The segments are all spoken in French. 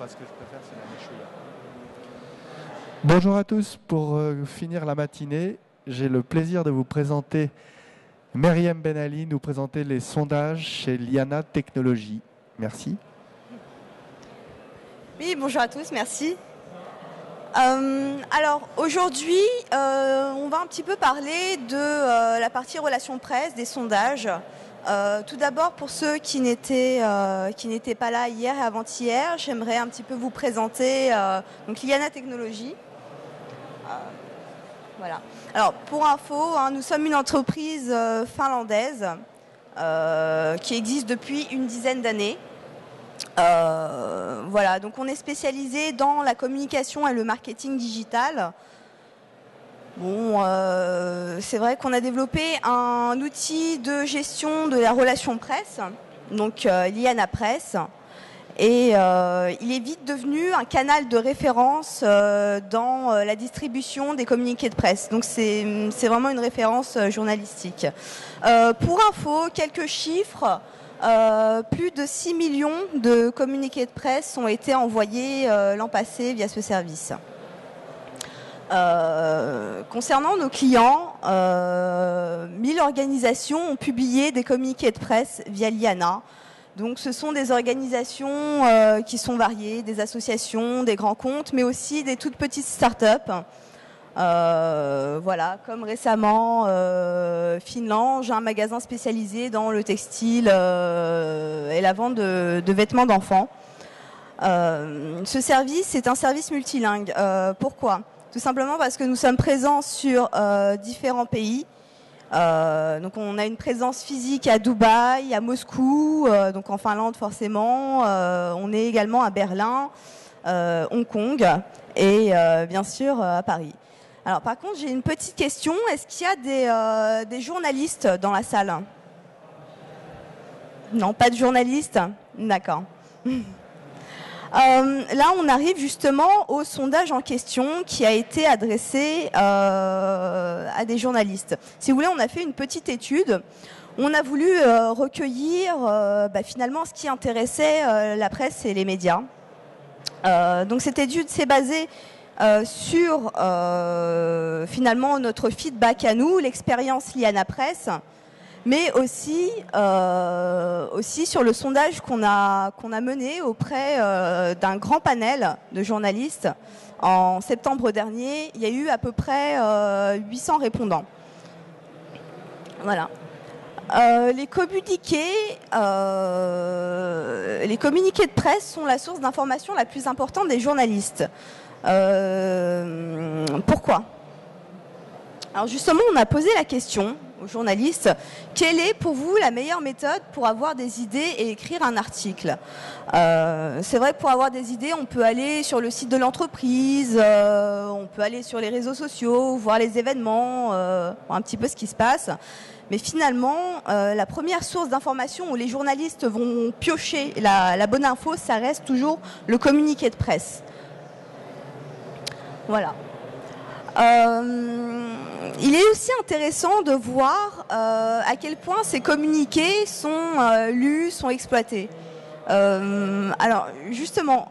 pas, ce que je préfère, c'est la méchouilla. Bonjour à tous. Pour finir la matinée, j'ai le plaisir de vous présenter Myriam Ben Ali, nous présenter les sondages chez Liana Technologies. Merci. Oui, bonjour à tous, merci. Alors aujourd'hui, on va un petit peu parler de la partie relations presse, des sondages. Tout d'abord, pour ceux qui n'étaient pas là hier et avant-hier, j'aimerais un petit peu vous présenter donc Liana Technologies. Voilà. Alors pour info, nous sommes une entreprise finlandaise qui existe depuis une dizaine d'années. Voilà, donc on est spécialisé dans la communication et le marketing digital. Bon, c'est vrai qu'on a développé un outil de gestion de la relation presse, donc Liana Presse, et il est vite devenu un canal de référence dans la distribution des communiqués de presse. Donc c'est vraiment une référence journalistique. Pour info, quelques chiffres. Plus de 6 millions de communiqués de presse ont été envoyés l'an passé via ce service. Concernant nos clients, 1000 organisations ont publié des communiqués de presse via Liana. Donc ce sont des organisations qui sont variées, des associations, des grands comptes, mais aussi des toutes petites start-up. Voilà, comme récemment Finlange, un magasin spécialisé dans le textile et la vente de vêtements d'enfants. Ce service est un service multilingue. Pourquoi ? Tout simplement parce que nous sommes présents sur différents pays. Donc on a une présence physique à Dubaï, à Moscou, donc en Finlande forcément. On est également à Berlin, Hong Kong et bien sûr à Paris. Alors par contre, j'ai une petite question. Est-ce qu'il y a des journalistes dans la salle? Non, pas de journalistes? D'accord. Là, on arrive justement au sondage en question qui a été adressé à des journalistes. Si vous voulez, on a fait une petite étude. On a voulu recueillir finalement ce qui intéressait la presse et les médias. Donc cette étude s'est basée sur finalement notre feedback à nous, l'expérience Liana Presse, mais aussi sur le sondage qu'on a mené auprès d'un grand panel de journalistes. En septembre dernier, il y a eu à peu près 800 répondants. Voilà. Les communiqués de presse sont la source d'information la plus importante des journalistes. Pourquoi ? Alors justement, on a posé la question aux journalistes, quelle est pour vous la meilleure méthode pour avoir des idées et écrire un article ? C'est vrai que pour avoir des idées, on peut aller sur le site de l'entreprise, on peut aller sur les réseaux sociaux, voir les événements, voir un petit peu ce qui se passe. Mais finalement, la première source d'information où les journalistes vont piocher la bonne info, ça reste toujours le communiqué de presse. Voilà. Il est aussi intéressant de voir à quel point ces communiqués sont lus, sont exploités. Alors justement,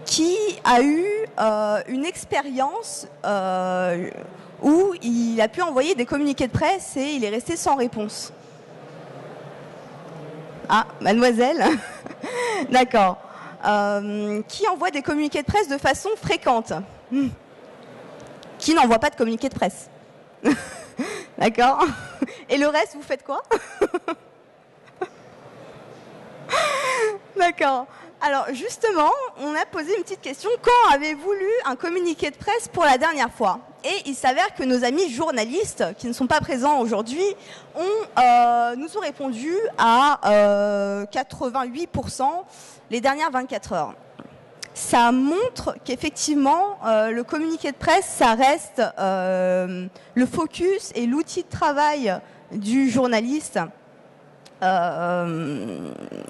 qui a eu une expérience où il a pu envoyer des communiqués de presse et il est resté sans réponse? Ah, mademoiselle. D'accord. Qui envoie des communiqués de presse de façon fréquente? Qui n'envoie pas de communiqué de presse? D'accord. Et le reste, vous faites quoi? D'accord. Alors justement, on a posé une petite question. Quand avez-vous lu un communiqué de presse pour la dernière fois? Et il s'avère que nos amis journalistes, qui ne sont pas présents aujourd'hui, nous ont répondu à 88% les dernières 24 heures. Ça montre qu'effectivement, le communiqué de presse, ça reste le focus et l'outil de travail du journaliste.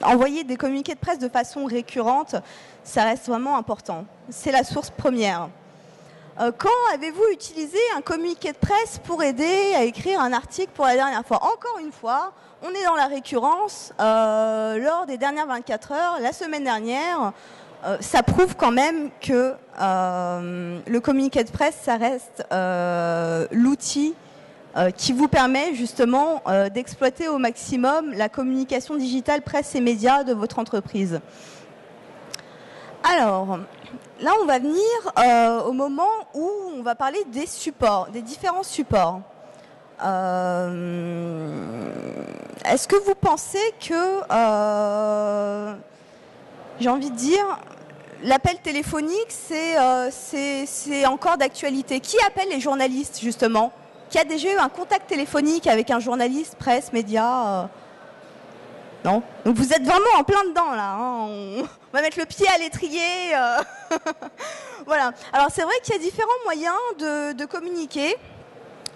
Envoyer des communiqués de presse de façon récurrente, ça reste vraiment important. C'est la source première. Quand avez-vous utilisé un communiqué de presse pour aider à écrire un article pour la dernière fois? Encore une fois, on est dans la récurrence. Lors des dernières 24 heures, la semaine dernière, ça prouve quand même que le communiqué de presse, ça reste l'outil qui vous permet justement d'exploiter au maximum la communication digitale, presse et médias de votre entreprise. Alors, là, on va venir au moment où on va parler des supports, des différents supports. Est-ce que vous pensez que, j'ai envie de dire, l'appel téléphonique, c'est encore d'actualité? Qui appelle les journalistes, justement? Qui a déjà eu un contact téléphonique avec un journaliste, presse, média Non? Donc vous êtes vraiment en plein dedans, là. Hein. On va mettre le pied à l'étrier. Voilà. Alors c'est vrai qu'il y a différents moyens de communiquer.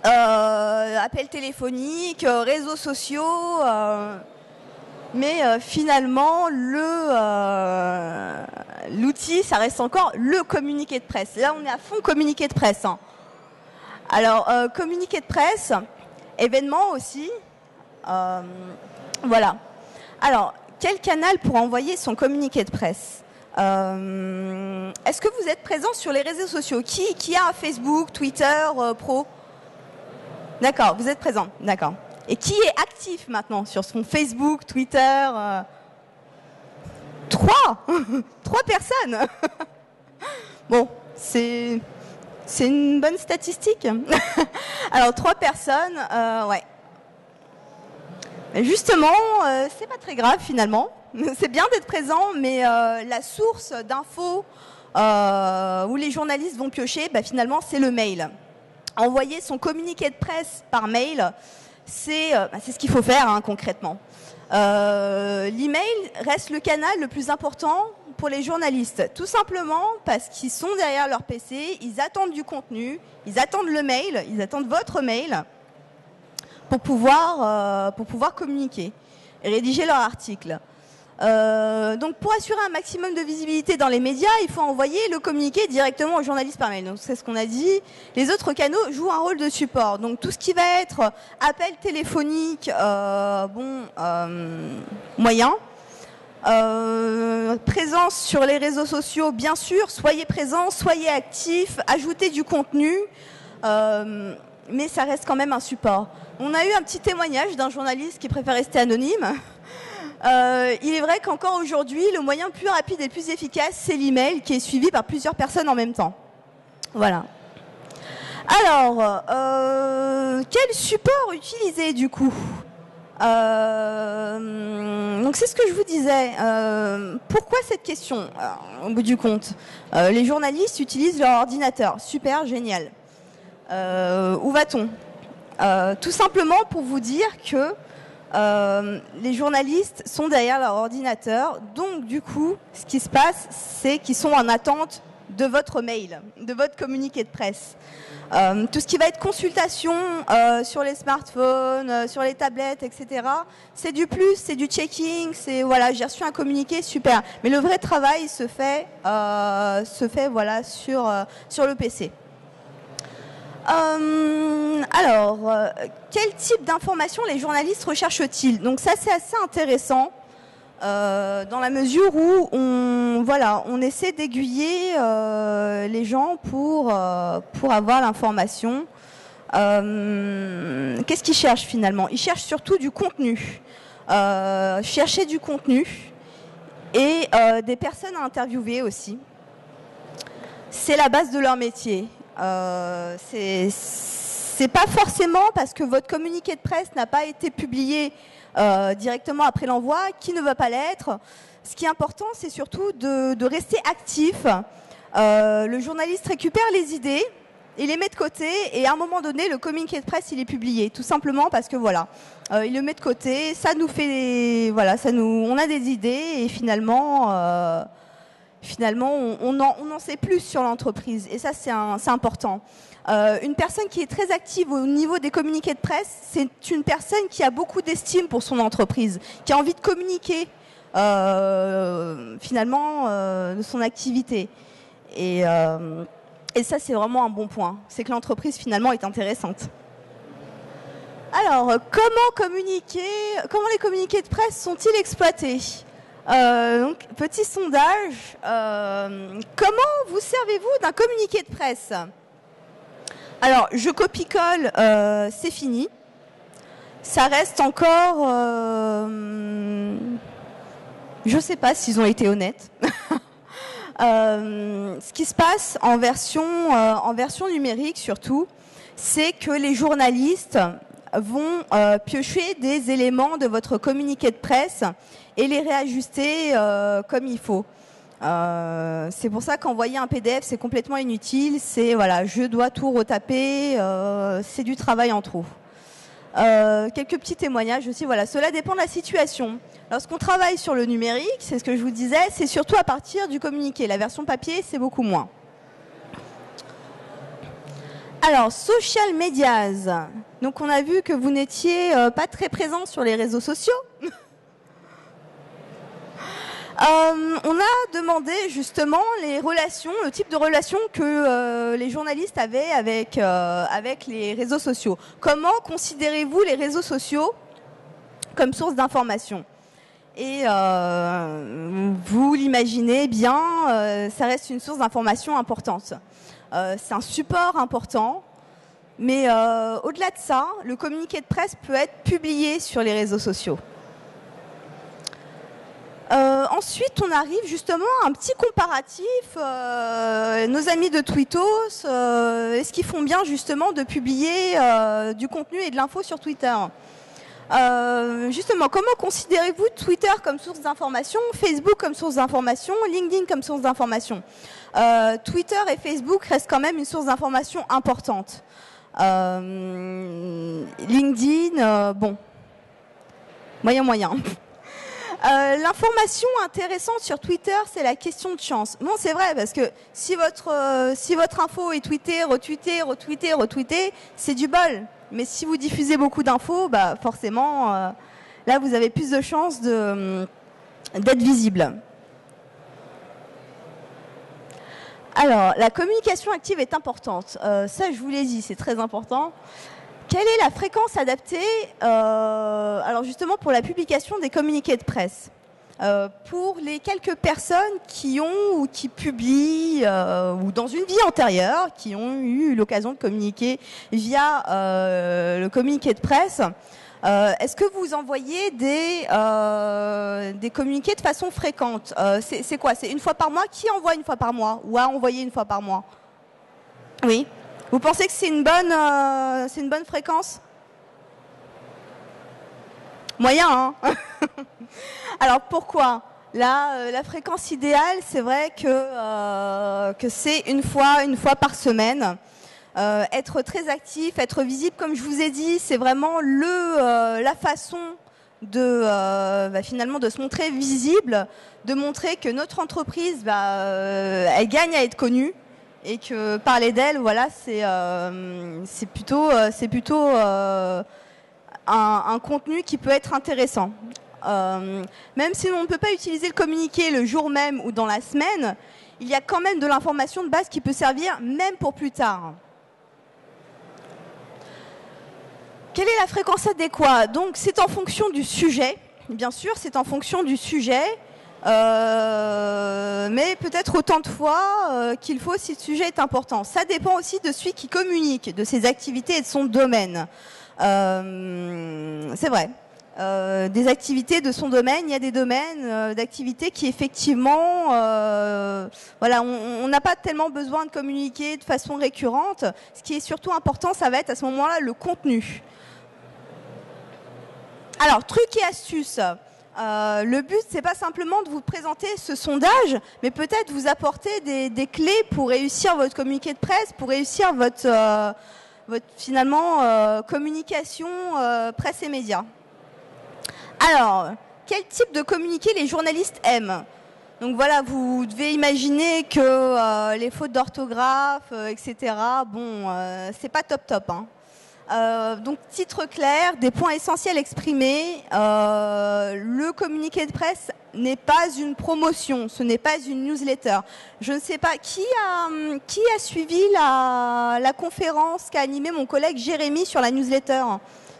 Appels téléphoniques, réseaux sociaux, mais finalement l'outil, ça reste encore le communiqué de presse. Là, on est à fond communiqué de presse. Hein. Alors, communiqué de presse, événements aussi, voilà. Alors, quel canal pour envoyer son communiqué de presse? Est-ce que vous êtes présent sur les réseaux sociaux? Qui a Facebook, Twitter, Pro? D'accord, vous êtes présent, d'accord. Et qui est actif maintenant sur son Facebook, Twitter? 3 personnes. Bon, c'est une bonne statistique. Alors, 3 personnes, ouais. Justement, c'est pas très grave finalement. C'est bien d'être présent, mais la source d'infos où les journalistes vont piocher, bah, finalement, c'est le mail. Envoyer son communiqué de presse par mail, c'est ce qu'il faut faire hein, concrètement. L'email reste le canal le plus important pour les journalistes, tout simplement parce qu'ils sont derrière leur PC, ils attendent du contenu, ils attendent le mail, ils attendent votre mail pour pouvoir communiquer et rédiger leur article. Donc pour assurer un maximum de visibilité dans les médias, il faut envoyer le communiqué directement aux journalistes par mail. Donc c'est ce qu'on a dit. Les autres canaux jouent un rôle de support. Donc tout ce qui va être appel téléphonique, moyen. Présence sur les réseaux sociaux, bien sûr. Soyez présents, soyez actifs, ajoutez du contenu. Mais ça reste quand même un support. On a eu un petit témoignage d'un journaliste qui préfère rester anonyme. Il est vrai qu'encore aujourd'hui, le moyen le plus rapide et le plus efficace, c'est l'email qui est suivi par plusieurs personnes en même temps. Voilà. Alors, quel support utiliser du coup? Donc c'est ce que je vous disais. Pourquoi cette question? Au bout du compte, les journalistes utilisent leur ordinateur. Super, génial. Où va-t-on? Tout simplement pour vous dire que les journalistes sont derrière leur ordinateur, donc du coup, ce qui se passe, c'est qu'ils sont en attente de votre mail, de votre communiqué de presse. Tout ce qui va être consultation sur les smartphones, sur les tablettes, etc., c'est du plus, c'est du checking, c'est voilà, j'ai reçu un communiqué, super. Mais le vrai travail se fait voilà, sur le PC. Alors, quel type d'informations les journalistes recherchent-ils? Donc ça, c'est assez intéressant dans la mesure où on essaie d'aiguiller les gens pour avoir l'information. Qu'est-ce qu'ils cherchent finalement? Ils cherchent surtout du contenu. Chercher du contenu et des personnes à interviewer aussi. C'est la base de leur métier. C'est pas forcément parce que votre communiqué de presse n'a pas été publié directement après l'envoi qui ne va pas l'être. Ce qui est important, c'est surtout de rester actif. Le journaliste récupère les idées, il les met de côté et à un moment donné, le communiqué de presse, il est publié. Tout simplement parce que voilà, il le met de côté, ça nous fait, voilà, on a des idées et finalement, on en sait plus sur l'entreprise. Et ça, c'est important. Une personne qui est très active au niveau des communiqués de presse, c'est une personne qui a beaucoup d'estime pour son entreprise, qui a envie de communiquer finalement de son activité. Et ça, c'est vraiment un bon point. C'est que l'entreprise, finalement, est intéressante. Alors, comment les communiqués de presse sont-ils exploités? Donc, petit sondage. Comment vous servez-vous d'un communiqué de presse? Alors, je copie-colle, c'est fini. Ça reste encore... je ne sais pas s'ils ont été honnêtes. Ce qui se passe en version numérique, surtout, c'est que les journalistes vont piocher des éléments de votre communiqué de presse et les réajuster comme il faut. C'est pour ça qu'envoyer un PDF, c'est complètement inutile. C'est, voilà, je dois tout retaper, c'est du travail en trop. Quelques petits témoignages aussi. Voilà, cela dépend de la situation. Lorsqu'on travaille sur le numérique, c'est ce que je vous disais, c'est surtout à partir du communiqué. La version papier, c'est beaucoup moins. Alors, social medias. Donc, on a vu que vous n'étiez pas très présent sur les réseaux sociaux. On a demandé justement les relations, le type de relations que les journalistes avaient avec les réseaux sociaux. Comment considérez-vous les réseaux sociaux comme source d'information? Et vous l'imaginez bien, ça reste une source d'information importante. C'est un support important, mais au-delà de ça, le communiqué de presse peut être publié sur les réseaux sociaux. Ensuite, on arrive justement à un petit comparatif. Nos amis de Twittos, est-ce qu'ils font bien justement de publier du contenu et de l'info sur Twitter? Justement, comment considérez-vous Twitter comme source d'information, Facebook comme source d'information, LinkedIn comme source d'information? Twitter et Facebook restent quand même une source d'information importante. LinkedIn, bon, moyen. L'information intéressante sur Twitter, c'est la question de chance. Bon, c'est vrai, parce que si votre info est tweetée, retweetée, c'est du bol. Mais si vous diffusez beaucoup d'infos, bah forcément, là, vous avez plus de chances d'être visible. Alors, la communication active est importante. Ça, je vous l'ai dit, c'est très important. Quelle est la fréquence adaptée alors justement pour la publication des communiqués de presse? Pour les quelques personnes qui ont ou qui publient ou dans une vie antérieure, qui ont eu l'occasion de communiquer via le communiqué de presse, est-ce que vous envoyez des communiqués de façon fréquente? C'est quoi? C'est une fois par mois? Qui envoie une fois par mois ou a envoyé une fois par mois? Oui. Vous pensez que c'est une bonne fréquence? Moyen, hein? Alors pourquoi? Là, la fréquence idéale, c'est vrai que c'est une fois par semaine. Être très actif, être visible, comme je vous ai dit, c'est vraiment la façon finalement de se montrer visible, de montrer que notre entreprise, elle gagne à être connue. Et que parler d'elle, voilà, c'est plutôt un contenu qui peut être intéressant. Même si on ne peut pas utiliser le communiqué le jour même ou dans la semaine, il y a quand même de l'information de base qui peut servir même pour plus tard. Quelle est la fréquence adéquate? Donc c'est en fonction du sujet, bien sûr, c'est en fonction du sujet. Mais peut-être autant de fois qu'il faut si le sujet est important. Ça dépend aussi de celui qui communique, de ses activités et de son domaine. C'est vrai. Des activités de son domaine, il y a des domaines d'activités qui effectivement, voilà, on n'a pas tellement besoin de communiquer de façon récurrente. Ce qui est surtout important, ça va être à ce moment-là le contenu. Alors, trucs et astuces. Le but, c'est pas simplement de vous présenter ce sondage, mais peut-être vous apporter des clés pour réussir votre communiqué de presse, pour réussir votre finalement communication presse et médias. Alors, quel type de communiqué les journalistes aiment? Donc voilà, vous devez imaginer que les fautes d'orthographe, etc. Bon, c'est pas top, hein. Donc titre clair, des points essentiels exprimés. Le communiqué de presse n'est pas une promotion, ce n'est pas une newsletter. Je ne sais pas qui a suivi la conférence qu'a animée mon collègue Jérémy sur la newsletter.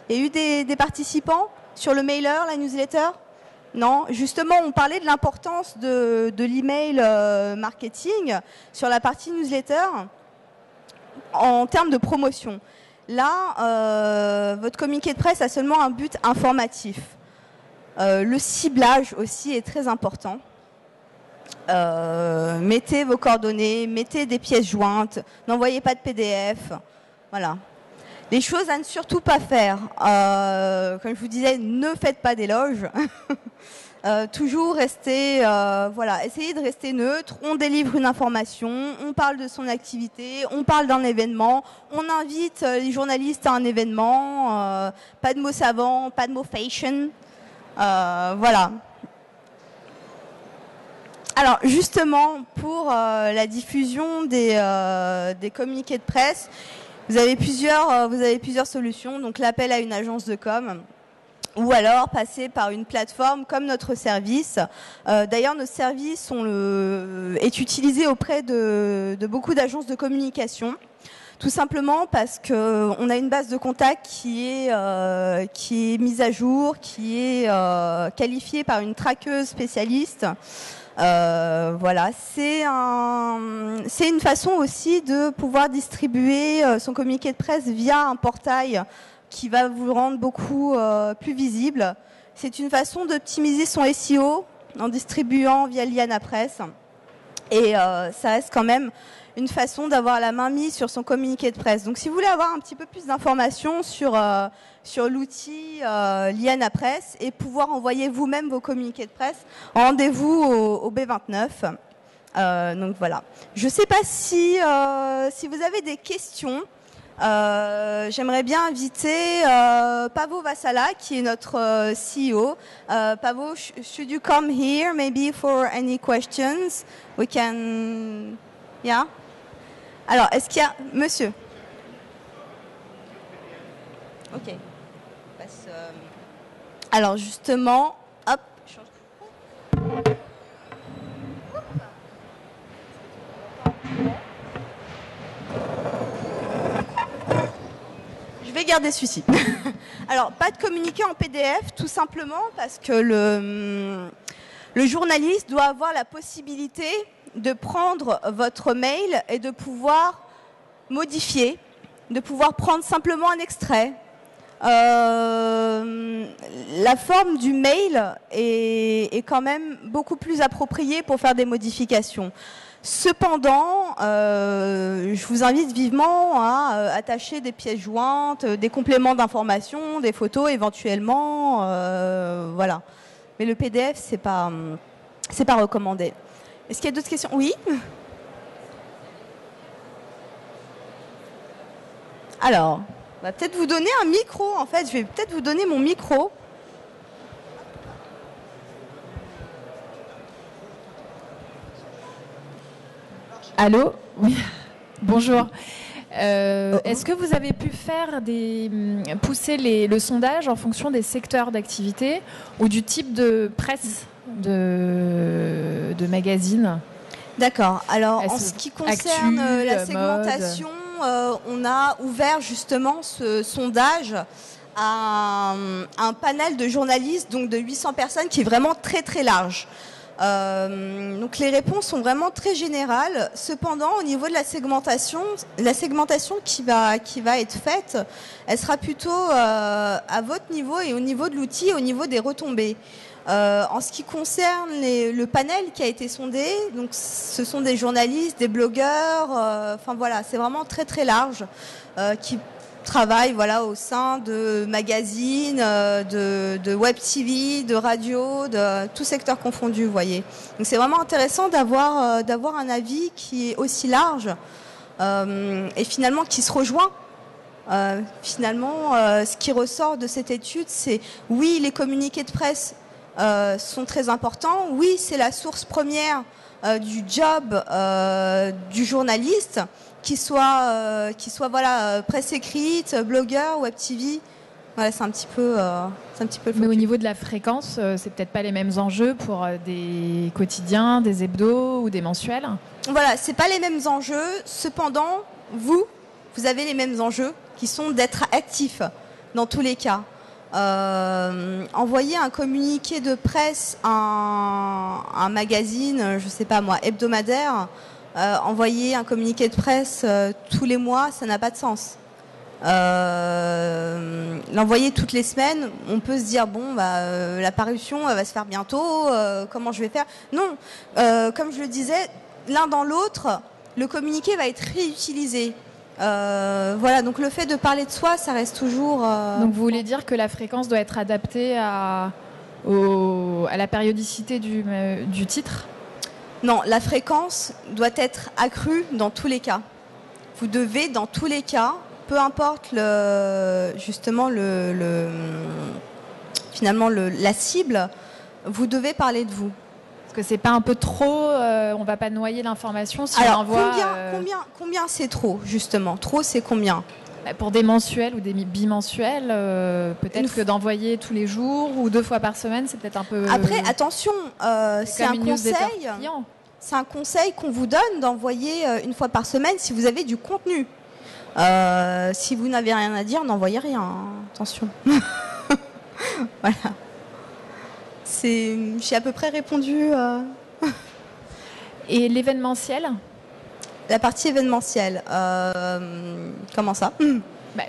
Il y a eu des participants sur le mailer, la newsletter? Non, justement, on parlait de l'importance de l'email marketing sur la partie newsletter en termes de promotion. Là, votre communiqué de presse a seulement un but informatif. Le ciblage aussi est très important. Mettez vos coordonnées, mettez des pièces jointes, n'envoyez pas de PDF. Voilà. Les choses à ne surtout pas faire. Comme je vous disais, ne faites pas d'éloges. Toujours rester, essayez de rester neutre. On délivre une information, on parle de son activité, on parle d'un événement, on invite les journalistes à un événement. Pas de mots savants, pas de mots fashion. Voilà. Alors justement, pour la diffusion des communiqués de presse, vous avez plusieurs solutions. Donc l'appel à une agence de com, ou alors passer par une plateforme comme notre service. D'ailleurs, notre service est utilisé auprès de beaucoup d'agences de communication. Tout simplement parce qu'on a une base de contact qui est mise à jour, qui est qualifiée par une traqueuse spécialiste. Voilà, c'est une façon aussi de pouvoir distribuer son communiqué de presse via un portail qui va vous rendre beaucoup plus visible. C'est une façon d'optimiser son SEO en distribuant via Liana Press. Et ça reste quand même une façon d'avoir la main mise sur son communiqué de presse. Donc si vous voulez avoir un petit peu plus d'informations sur l'outil Liana Press et pouvoir envoyer vous-même vos communiqués de presse, rendez-vous au B29. Donc voilà. Je ne sais pas si vous avez des questions. J'aimerais bien inviter Pavo Vassala, qui est notre CEO. Pavo, should you come here maybe for any questions? We can... Yeah? Alors, est-ce qu'il y a... Monsieur? Ok. Alors, justement, hop. Je vais garder celui-ci. Alors, pas de communiqué en PDF, tout simplement parce que le journaliste doit avoir la possibilité de prendre votre mail et de pouvoir modifier, de pouvoir prendre simplement un extrait. La forme du mail est quand même beaucoup plus appropriée pour faire des modifications. Cependant, je vous invite vivement à attacher des pièces jointes, des compléments d'information, des photos éventuellement, voilà. Mais le PDF, c'est pas recommandé. Est-ce qu'il y a d'autres questions? Oui. Alors, on va peut-être vous donner un micro, en fait. Je vais peut-être vous donner mon micro. Allô? Oui. Bonjour. Est-ce que vous avez pu faire pousser le sondage en fonction des secteurs d'activité ou du type de presse de magazine? D'accord. Alors, en ce qui concerne la segmentation, on a ouvert justement ce sondage à un panel de journalistes, donc de 800 personnes, qui est vraiment très très large. Donc les réponses sont vraiment très générales. Cependant, au niveau de la segmentation qui va être faite, elle sera plutôt à votre niveau et au niveau de l'outil, au niveau des retombées. En ce qui concerne le panel qui a été sondé, donc ce sont des journalistes, des blogueurs, enfin voilà, c'est vraiment très très large, qui travaillent au sein de magazines, de web TV, de radio, de tout secteur confondu, vous voyez. Donc c'est vraiment intéressant d'avoir un avis qui est aussi large et finalement qui se rejoint. Ce qui ressort de cette étude, c'est oui, les communiqués de presse sont très importants. Oui, c'est la source première du job du journaliste, qu'il soit presse écrite, blogueur, web TV. Voilà, c'est un petit peu le focus. Mais au niveau de la fréquence, c'est peut-être pas les mêmes enjeux pour des quotidiens, des hebdos ou des mensuels. Voilà, c'est pas les mêmes enjeux. Cependant, vous avez les mêmes enjeux qui sont d'être actif dans tous les cas. envoyer un communiqué de presse à un magazine, je sais pas moi, hebdomadaire, envoyer un communiqué de presse tous les mois, ça n'a pas de sens. L'envoyer toutes les semaines, on peut se dire bon la parution va se faire bientôt, comment je vais faire? Non, comme je le disais, l'un dans l'autre, le communiqué va être réutilisé. Voilà, donc le fait de parler de soi, ça reste toujours... Donc vous voulez dire que la fréquence doit être adaptée à la périodicité du titre? Non, la fréquence doit être accrue dans tous les cas. Vous devez, dans tous les cas, peu importe finalement la cible, vous devez parler de vous. Parce que c'est pas un peu trop, on va pas noyer l'information si Alors, on envoie... combien c'est trop, justement? Trop, c'est combien? Pour des mensuels ou des bimensuels, peut-être que d'envoyer tous les jours ou 2 fois par semaine, c'est peut-être un peu... Après, attention, c'est un conseil qu'on vous donne d'envoyer une fois par semaine si vous avez du contenu. Si vous n'avez rien à dire, n'envoyez rien. Hein. Attention. Voilà. J'ai à peu près répondu. Et l'événementiel? La partie événementielle. Comment ça?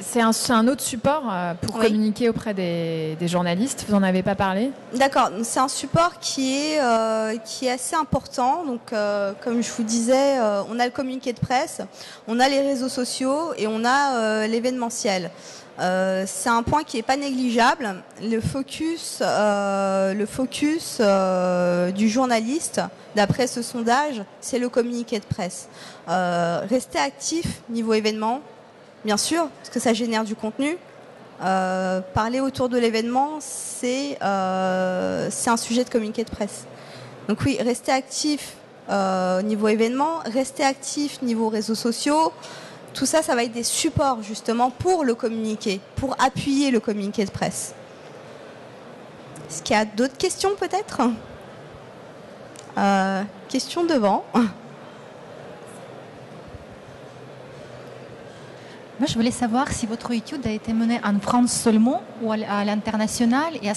C'est un autre support pour communiquer auprès des journalistes. Vous n'en avez pas parlé? D'accord. C'est un support qui est assez important. Donc, comme je vous disais, on a le communiqué de presse, on a les réseaux sociaux et on a l'événementiel. C'est un point qui n'est pas négligeable. Le focus du journaliste, d'après ce sondage, c'est le communiqué de presse. Rester actif niveau événement, bien sûr, parce que ça génère du contenu. Parler autour de l'événement, c'est un sujet de communiqué de presse. Donc oui, rester actif niveau événement, rester actif niveau réseaux sociaux. Tout ça, ça va être des supports justement pour le communiqué, pour appuyer le communiqué de presse. Est-ce qu'il y a d'autres questions peut-être? Question devant. Moi, je voulais savoir si votre étude a été menée en France seulement ou à l'international, et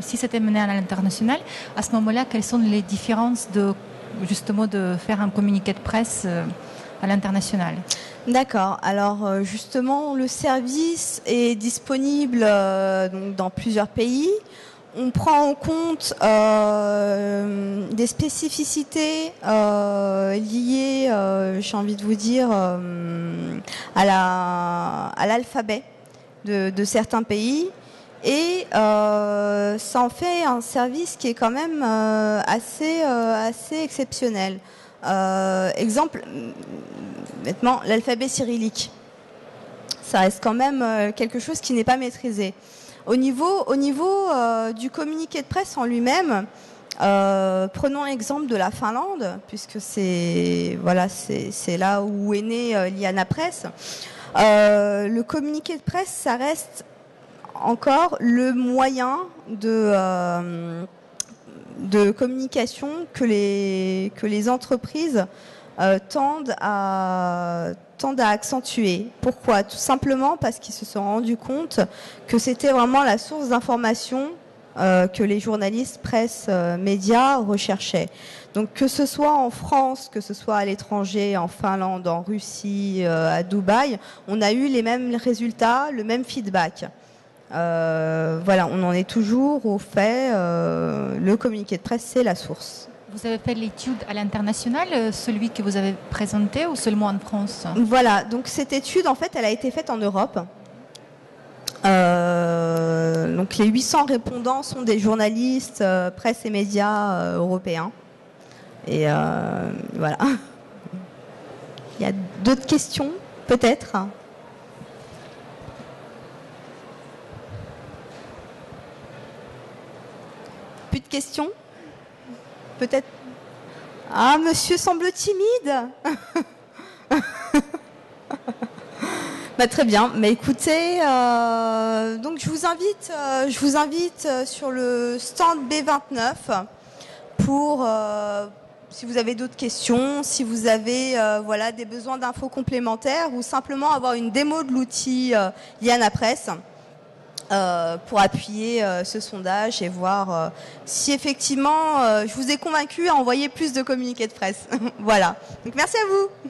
si c'était mené à l'international, à ce moment-là, quelles sont les différences de faire un communiqué de presse à l'international? D'accord. Alors justement, le service est disponible donc dans plusieurs pays. On prend en compte des spécificités liées, j'ai envie de vous dire, à l'alphabet de certains pays. Et ça en fait un service qui est quand même assez exceptionnel. Exemple, maintenant, l'alphabet cyrillique. Ça reste quand même quelque chose qui n'est pas maîtrisé. Au niveau du communiqué de presse en lui-même, prenons l'exemple de la Finlande, puisque c'est là où est née Liana Press. Le communiqué de presse, ça reste encore le moyen de communication que les entreprises tendent à accentuer. Pourquoi? Tout simplement parce qu'ils se sont rendus compte que c'était vraiment la source d'information que les journalistes, presse, médias recherchaient. Donc que ce soit en France, que ce soit à l'étranger, en Finlande, en Russie, à Dubaï, on a eu les mêmes résultats, le même feedback. Voilà, on en est toujours au fait, le communiqué de presse, c'est la source. Vous avez fait l'étude à l'international, celui que vous avez présenté, ou seulement en France? Voilà, donc cette étude, en fait, elle a été faite en Europe. Donc les 800 répondants sont des journalistes, presse et médias européens. Et voilà. Il y a d'autres questions, peut-être? Plus de questions? Peut-être. Ah, monsieur semble timide. Bah, très bien. Mais écoutez, donc je vous invite sur le stand B29 pour si vous avez d'autres questions, si vous avez des besoins d'infos complémentaires ou simplement avoir une démo de l'outil Liana Press. pour appuyer ce sondage et voir si effectivement je vous ai convaincu à envoyer plus de communiqués de presse. Voilà. Donc merci à vous.